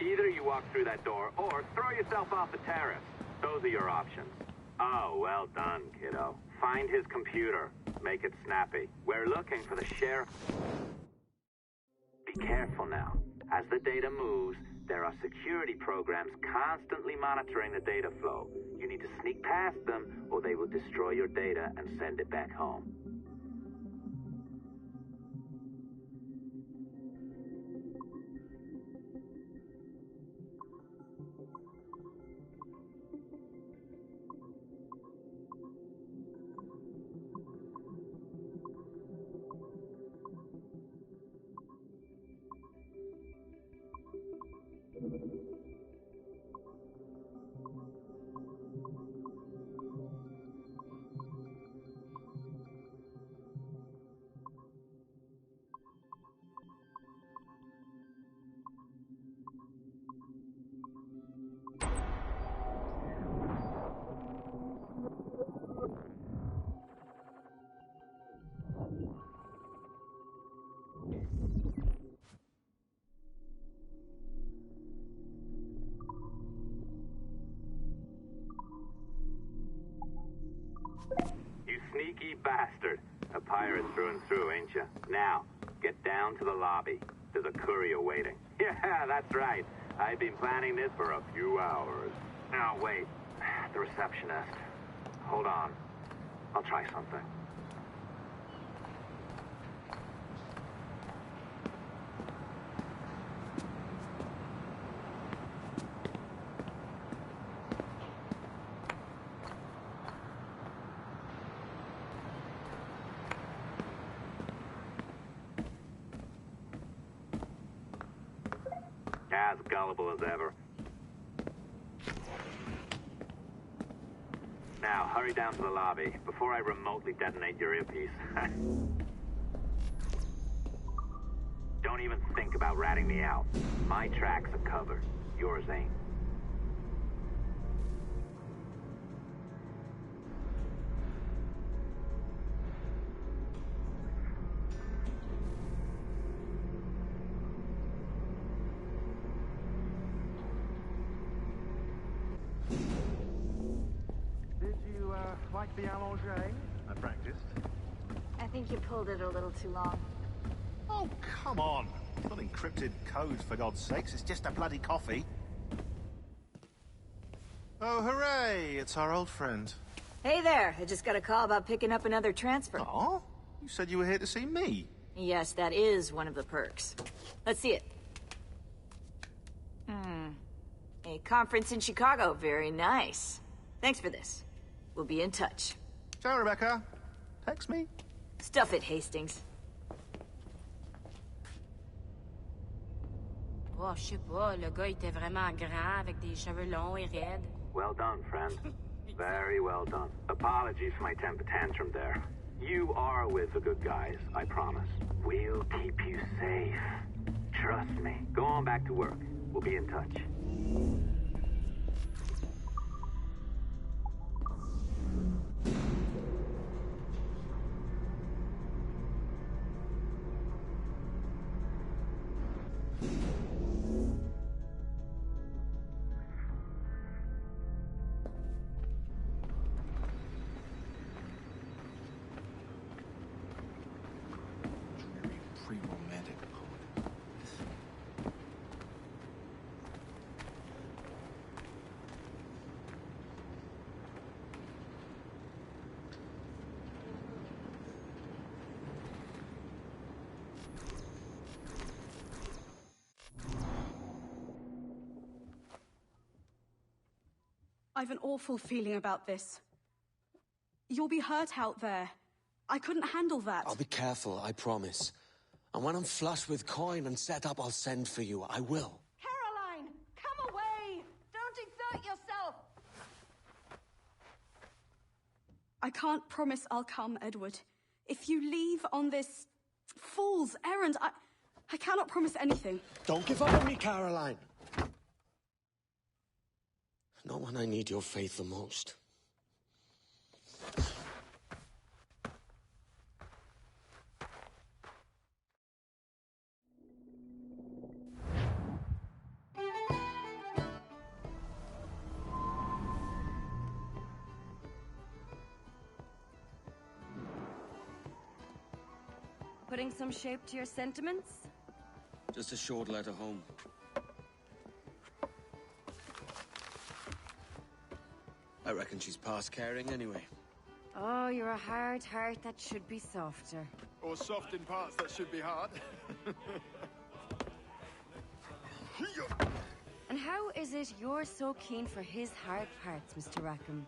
Either you walk through that door, or throw yourself off the terrace. Those are your options. Oh, well done, kiddo. Find his computer. Make it snappy. We're looking for the sheriff. Be careful now. As the data moves, there are security programs constantly monitoring the data flow. You need to sneak past them, or they will destroy your data and send it back home. You sneaky bastard. A pirate through and through, ain't you? Now, get down to the lobby. There's a courier waiting. Yeah, that's right. I've been planning this for a few hours. Now, wait. The receptionist. Hold on. I'll try something. As gullible as ever. Now, hurry down to the lobby before I remotely detonate your earpiece. Don't even think about ratting me out. My tracks are covered. Yours ain't.
Like the allongé? I practiced.
I think you pulled it a little too long.
Oh, come on. It's not encrypted code, for God's sakes. It's just a bloody coffee. Oh, hooray! It's our old friend.
Hey there! I just got a call about picking up another transfer.
Oh? You said you were here to see me.
Yes, that is one of the perks. Let's see it. A conference in Chicago. Very nice. Thanks for this. We'll be in touch.
Ciao, Rebecca. Text me.
Stuff it, Hastings.
Oh, je sais pas, le gars était vraiment grand avec des cheveux longs et raides.
Well done, friend. Very well done. Apologies for my temper tantrum there. You are with the good guys, I promise. We'll keep you safe. Trust me. Go on back to work. We'll be in touch.
Pre-romantic poet.
I've an awful feeling about this. You'll be hurt out there. I couldn't handle that.
I'll be careful, I promise. And when I'm flush with coin and set up, I'll send for you. I will.
Caroline! Come away! Don't exert yourself!
I can't promise I'll come, Edward. If you leave on this fool's errand, I cannot promise anything.
Don't give up on me, Caroline. Not when I need your faith the most.
Putting some shape to your sentiments?
Just a short letter home. I reckon she's past caring anyway.
Oh, you're a hard heart that should be softer.
Or soft in parts that should be hard.
And how is it you're so keen for his hard parts, Mr. Rackham?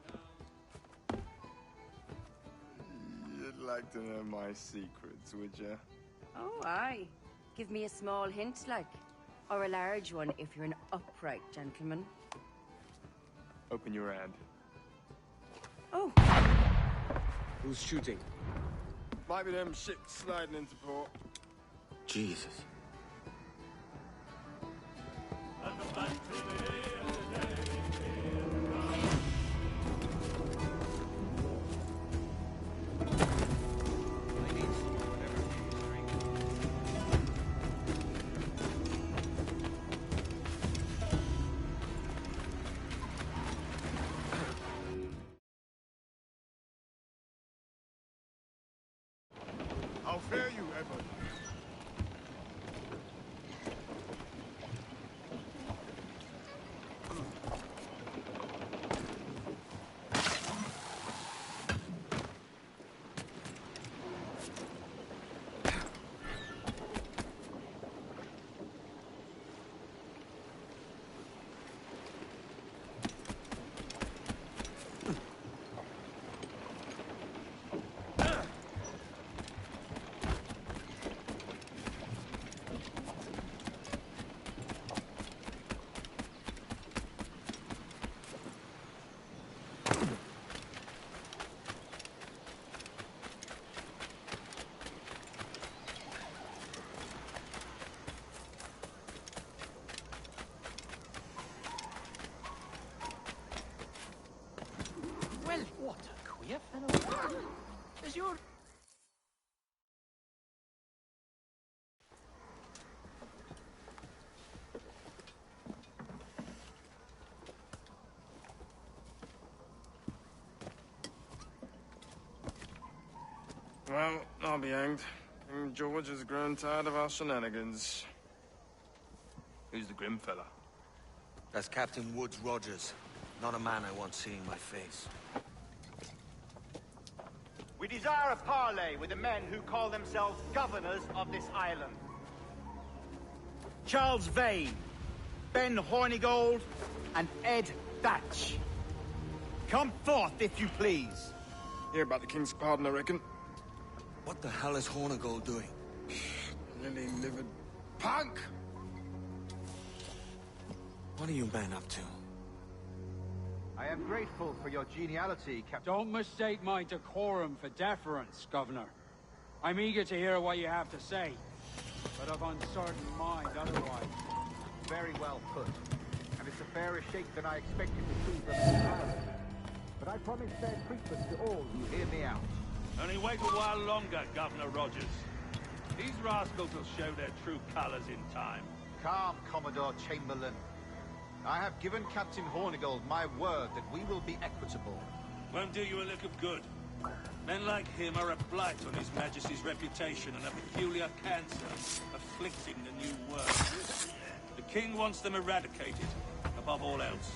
You'd like to know my secrets, would you?
Oh, aye. Give me a small hint, like. Or a large one if you're an upright gentleman.
Open your hand.
Oh.
Who's shooting?
Might be them ships sliding into port.
Jesus.
How fare you, Edward?
Well, what a queer fellow. Is your...
Well, I'll be hanged. King George has grown tired of our shenanigans. Who's the grim fella?
That's Captain Woods Rogers. Not a man I want seeing my face.
We desire a parley with the men who call themselves governors of this island. Charles Vane, Ben Hornigold, and Ed Thatch. Come forth, if you please.
Hear about the King's pardon, I reckon.
What the hell is Hornigold doing?
Lily-livered punk!
What are you men up to?
I am grateful for your geniality, Captain.
Don't mistake my decorum for deference, Governor. I'm eager to hear what you have to say, but of uncertain mind otherwise.
Very well put. And it's a fairer shake than I expected to see from the island. But I promise fair treatment to all who hear me out.
Only wait a while longer, Governor Rogers. These rascals will show their true colors in time.
Calm, Commodore Chamberlain. I have given Captain Hornigold my word that we will be equitable.
Won't do you a lick of good. Men like him are a blight on His Majesty's reputation and a peculiar cancer afflicting the new world. The King wants them eradicated, above all else.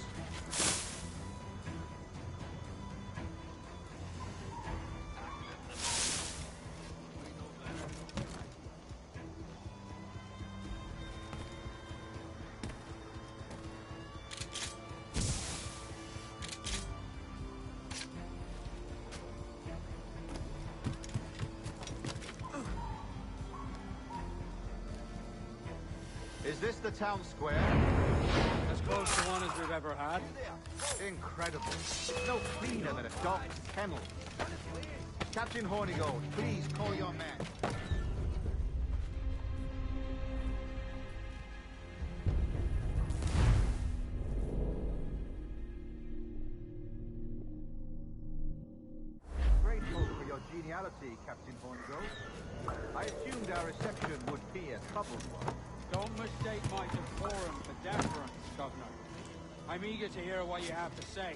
Is this the town square?
As close to one as we've ever had.
Incredible. It's no cleaner than a dog's kennel. Captain Hornigold, please call your men. Grateful for your geniality, Captain Hornigold. I assumed our reception would be a troubled one.
Don't mistake my decorum for deference, Governor. I'm eager to hear what you have to say,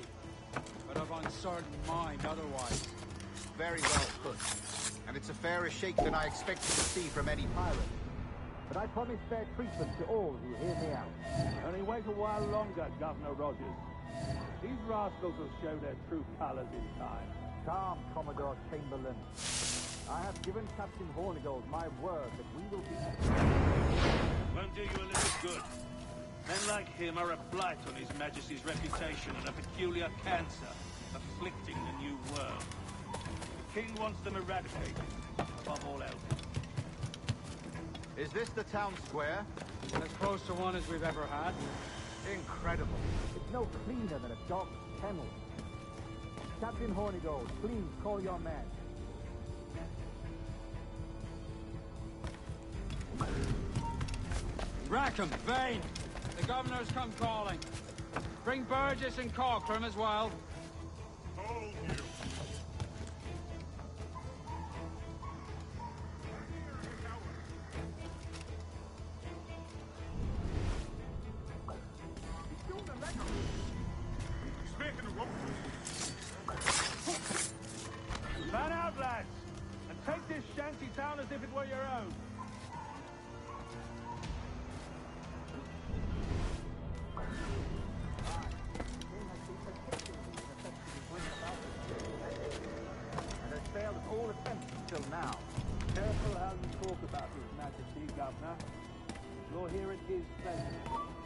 but of uncertain mind otherwise.
Very well put. And it's a fairer shake than I expected to see from any pilot. But I promise fair treatment to all who hear me out.
Only wait a while longer, Governor Rogers. These rascals will show their true colors in time.
Calm, Commodore Chamberlain. I have given Captain Hornigold my word that we will be...
Won't do you a little good. Men like him are a blight on His Majesty's reputation and a peculiar cancer afflicting the new world. The King wants them eradicated, above all else.
Is this the town square?
As close to one as we've ever had.
Incredible.
It's no cleaner than a dog's kennel. Captain Hornigold, please call your men.
Rackham, Vane! The governor's come calling. Bring Burgess and Corcoran as well.
Hold you.
Man out, lads! And take this shanty town as if it were your own.
And has failed all attempts until now. Careful how you talk about His Majesty, Governor. You'll hear it his pleasure.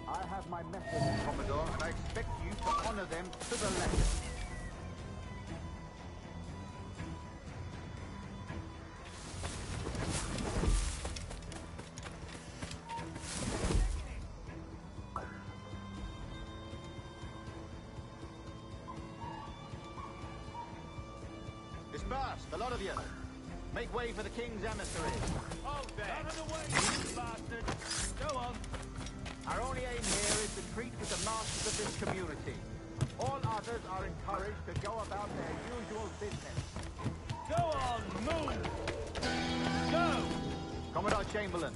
I have my methods,
Commodore, and I expect you to honor them to the letter. Disperse, the lot of you. Make way for the King's emissary.
Oh, out of the way, you bastard! Go on.
Our only aim here is to treat with the masters of this community. All others are encouraged to go about their usual business.
Go on, move! Go!
Commodore Chamberlain,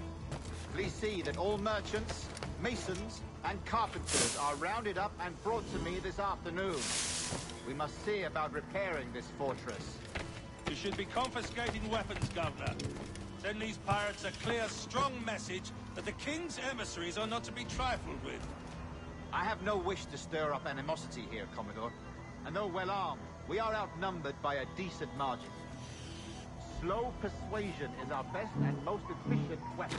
please see that all merchants, masons, and carpenters are rounded up and brought to me this afternoon. We must see about repairing this fortress.
You should be confiscating weapons, Governor. Send these pirates a clear, strong message that the King's emissaries are not to be trifled with.
I have no wish to stir up animosity here, Commodore. And though well armed, we are outnumbered by a decent margin. Slow persuasion is our best and most efficient weapon.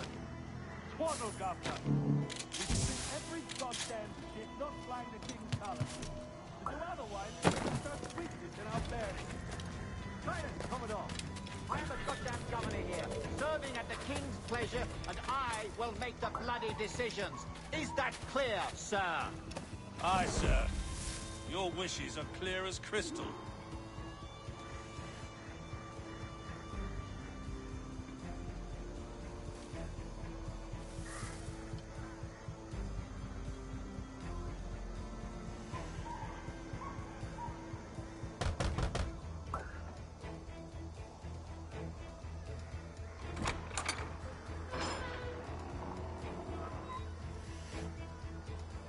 Twaddle, Governor! We can do every goddamn shit not flying the King's colours. To do otherwise, we will start weakness in our bearing.
Silence, Commodore! I am the goddamn governor here, serving at the King's pleasure, and I will make the bloody decisions. Is that clear, sir?
Aye, sir. Your wishes are clear as crystal.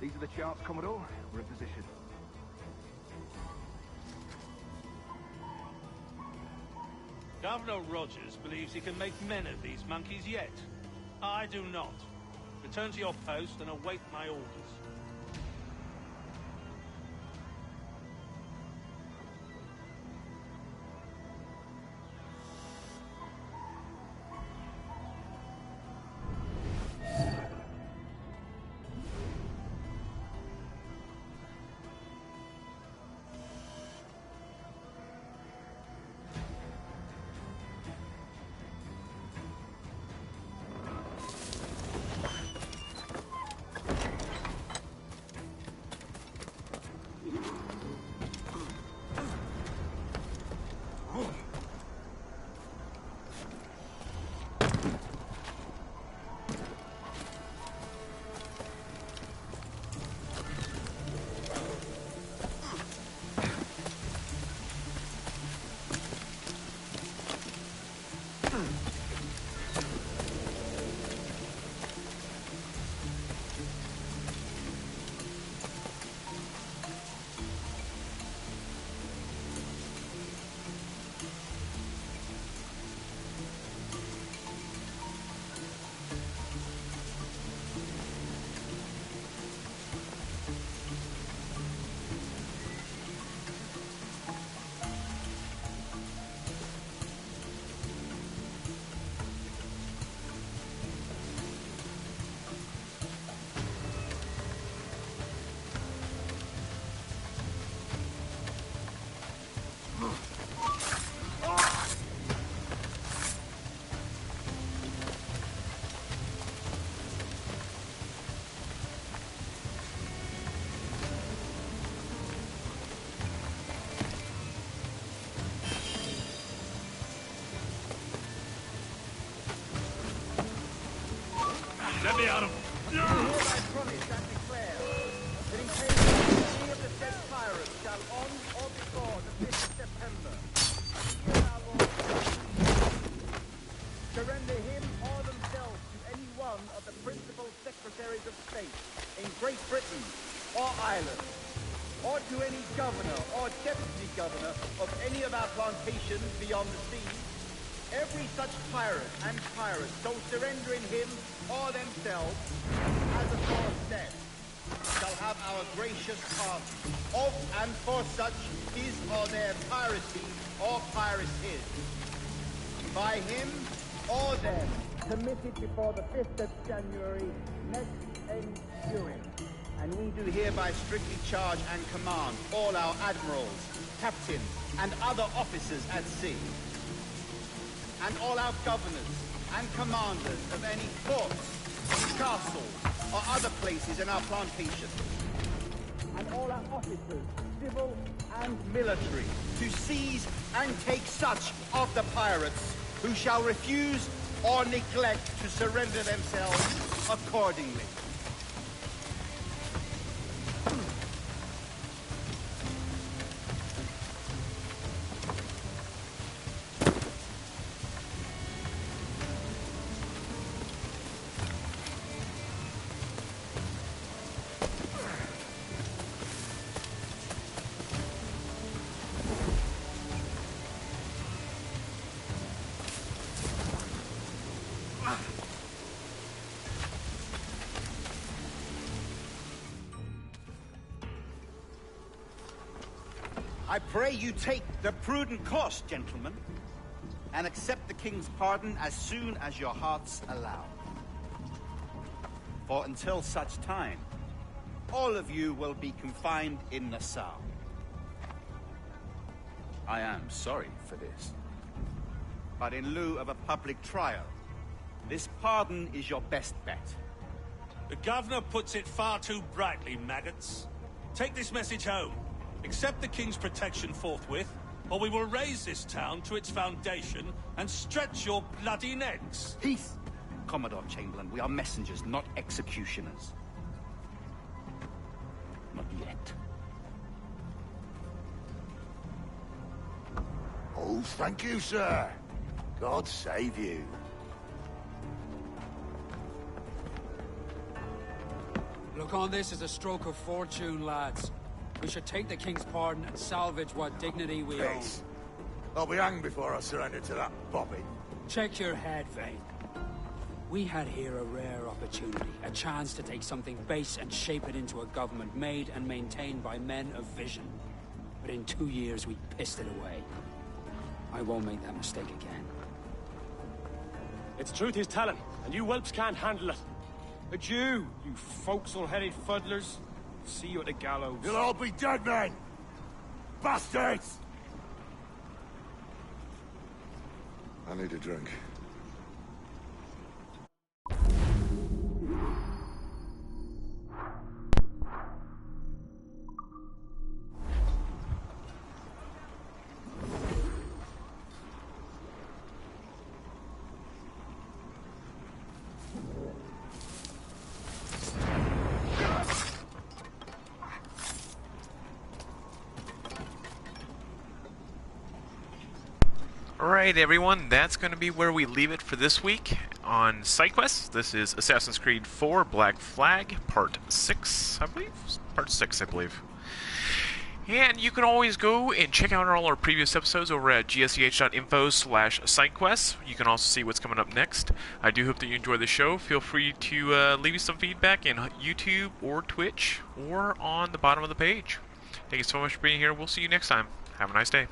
These are the charts, Commodore. We're in position.
Governor Rogers believes he can make men of these monkeys yet. I do not. Return to your post and await my orders.
let me at him!
I hereby promise and declare that in case any of the said pirates shall on or before the 5th of September, the year our Lord, surrender him or themselves to any one of the principal secretaries of state in Great Britain or Ireland, or to any governor or deputy governor of any of our plantations beyond the seas, every such pirate and pirate so surrendering him or themselves, as aforesaid, shall have our gracious pardon of and for such his or their piracy or piracies, by him or them committed before the 5th of January next ensuing. And we do hereby strictly charge and command all our admirals, captains, and other officers at sea, and all our governors and commanders of any forts, castles, or other places in our plantation, and all our officers, civil and military, to seize and take such of the pirates who shall refuse or neglect to surrender themselves accordingly. I pray you take the prudent course, gentlemen, and accept the king's pardon as soon as your hearts allow. For until such time, all of you will be confined in Nassau. I am sorry for this, but in lieu of a public trial, this pardon is your best bet.
The governor puts it far too brightly, maggots. Take this message home. Accept the king's protection forthwith, or we will raise this town to its foundation and stretch your bloody necks.
Peace! Commodore Chamberlain, we are messengers, not executioners. Not yet.
Oh, thank you, sir. God save you.
Look on this as a stroke of fortune, lads. We should take the king's pardon and salvage what dignity we own.
Peace. I'll be hanged before I surrender to that bobby.
Check your head, Vane. We had here a rare opportunity, a chance to take something base and shape it into a government made and maintained by men of vision. But in 2 years, we pissed it away. I won't make that mistake again.
It's truth he's telling, and you whelps can't handle it. Adieu, you forecastle-headed fuddlers. See you at the gallows.
You'll all be dead men! Bastards! I need a drink.
Alright everyone, that's going to be where we leave it for this week on SideQuest. This is Assassin's Creed 4 Black Flag, Part 6, I believe? Part 6, I believe. And you can always go and check out all our previous episodes over at gsch.info/SideQuest. You can also see what's coming up next. I do hope that you enjoy the show. Feel free to leave me some feedback in YouTube or Twitch or on the bottom of the page. Thank you so much for being here. We'll see you next time. Have a nice day.